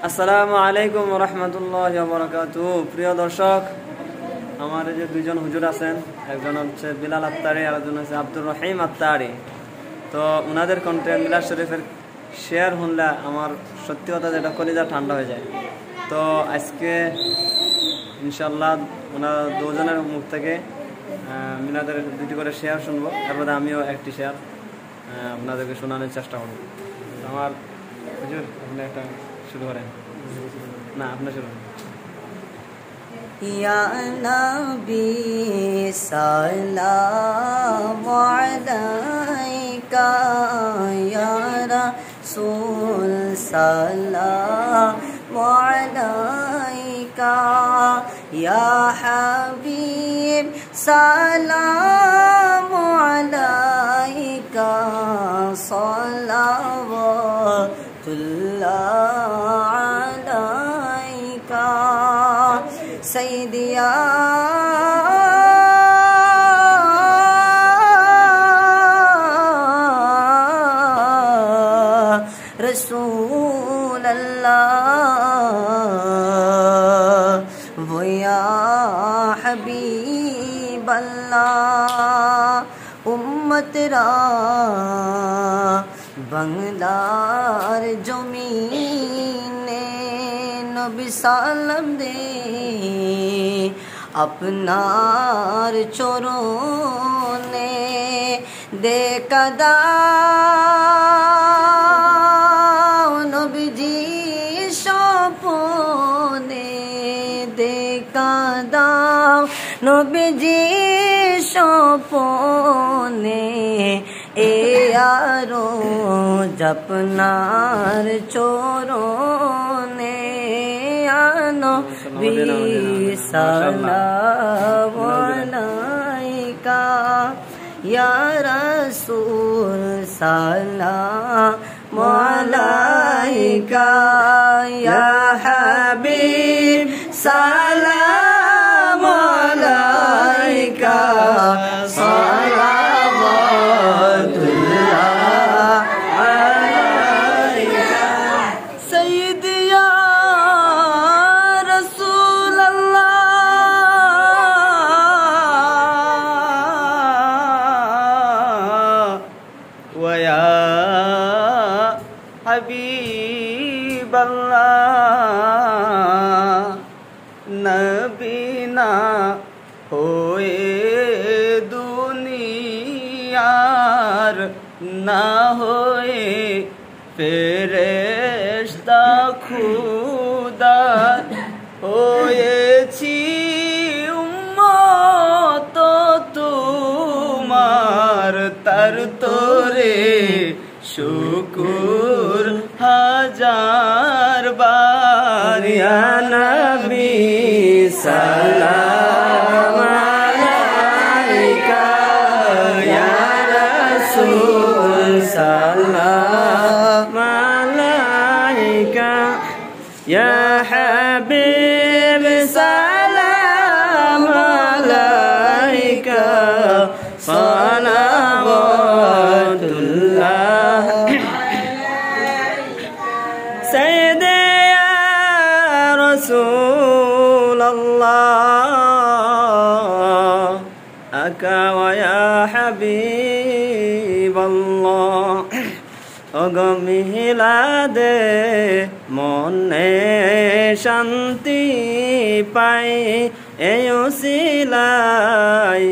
আসসালামু আলাইকুম রহমতুল্লাহি ওয়া বারাকাতুহু। প্রিয় দর্শক, আমার যে দুইজন হুজুর আছেন, একজন হচ্ছে বিলাল আত্তারি আর একজন হচ্ছে আব্দুর রহিম আত্তারি। তো ওনাদের কণ্ঠে মিলাদ শরীফের শেয়ার শুনলে আমার সত্যি কথা যেটা কলিজা ঠান্ডা হয়ে যায়। তো আজকে ইনশাল্লাহ ওনার দুজনের মুখ থেকে মিলাদের দুটি করে শেয়ার শুনবো, তারপরে আমিও একটি শেয়ার আপনাদেরকে শোনানোর চেষ্টা করব। আমার হুজুর আপনি একটা শুরু করেন। না, আপনি শুরু করেন। ইয়া নবী সালামু আলাইকা, ইয়া রাসূল সালামু আলাইকা, ইয়া হাবিব সালামু আলাইকা, সালাওয়াতুল্লাহ আলাইকা সাইয়্যিদিয়া রাসূলুল্লাহ ওয়া ইয়া হাবিবাল্লাহ। উম্মতরা বাংলার জমিনে নবী সালাম দে আপনার চরণে, দেখা দাও নবীজি স্বপনে, দেখা দাও নবীজি স্বপনে, এ আরো জপনার চরণে আনো সালামু আলাইকা, ইয়া রাসূল সালামু আলাইকা, ইয়া হাবিব সালামু আলাইকা, সালাওয়াতুল্লাহ আলাইকা সাইয়্যিদিয়া ওয়া ইয়া হাবিবাল্লাহ। নবী না হয়ে দুনিয়ার, না হয়ে ফেরেশতা খুদার হয়েছি উম্মত তোমার, তার তোরে শুকুর হাজার বার। ইয়া নবী সালামু আলাইকা, ইয়া রাসূল সালামু আলাইকা, ইয়া হাবিব সালামু আলাইকা, সালাওয়াতুল্লাহ সাইয়্যিদিয়া রাসূলুল্লাহ আকা ওয়া ইয়া হাবিবাল্লাহ। ওগো মিলাদে মনে শান্তি পাই, এই উসিলাই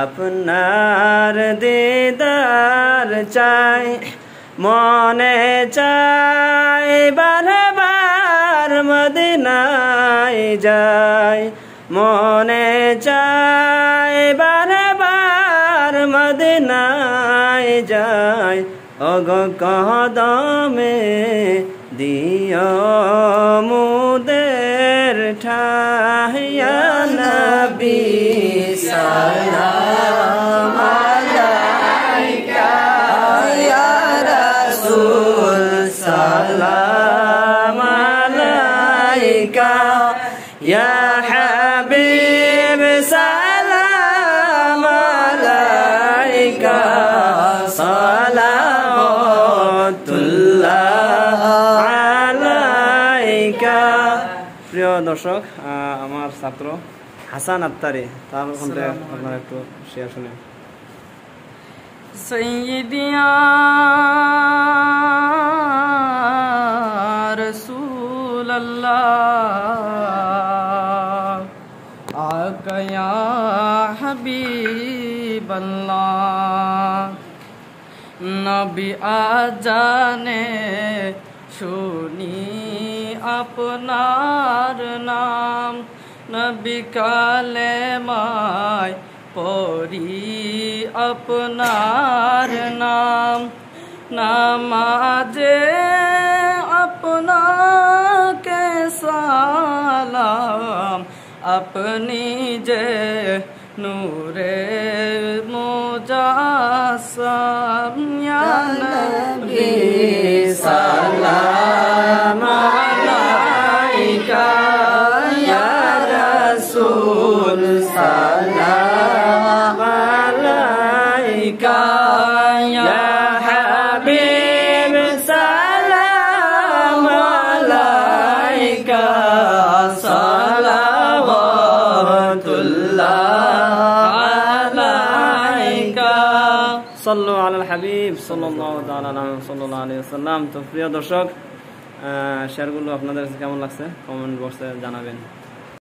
আপনার দিদার চাই, মনে চাই বারবার মদিনায় যাই, মনে চাই বারবার মদিনায় যাই। ওগো কদমে দিও মুদের ঠাই, ইয়া নবী সালামু আলাইকা, ইয়া রাসূল সালামু আলাইকা, ইয়া হাবিব সালামু আলাইকা, সালাওয়াতুল্লাহ আলাইকা। আলাইকা প্রিয় দর্শক, আমার ছাত্র হাসান আত্তারি, তার ওখান থেকে আপনারা একটু শেয়ার শুনে। সৈয়দিয়া রাসূলুল্লাহ আকা ইয়া হাবিবাল্লাহ নবী আজানে শুনি আপনার নাম নবী কালেমায় পড়ি আপনার নাম নামাজে আপনাকে সালাম আপনি যে নূরে মুজাসসাম ইয়া নবী সালাম আলাইকা ইয়া রাসূল সালাম আলাইকা ইয়া হাবিব সালাম আলাইকা সাল্লু আলাল হাবিব সাল্লাল্লাহু তাআলা আলাইহি ওয়াসাল্লাম। তো প্রিয় দর্শক, শেয়ারগুলো আপনাদের কেমন লাগছে কমেন্ট বক্সে জানাবেন।